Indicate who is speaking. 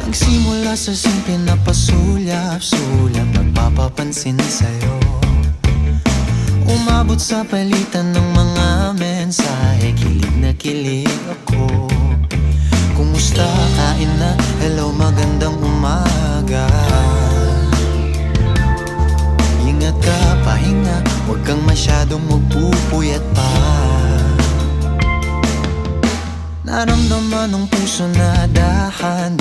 Speaker 1: Nagsimula sa simple na pasulyap-sulyap, nagpapapansin sa'yo. Umabot sa palitan ng mga mensahe, kilig na kilig ako. Kumusta, kain na, hello, magandang umaga. Ingat ka, pahinga, huwag kang masyadong magpupuyat pa. Naramdaman ng puso na dahan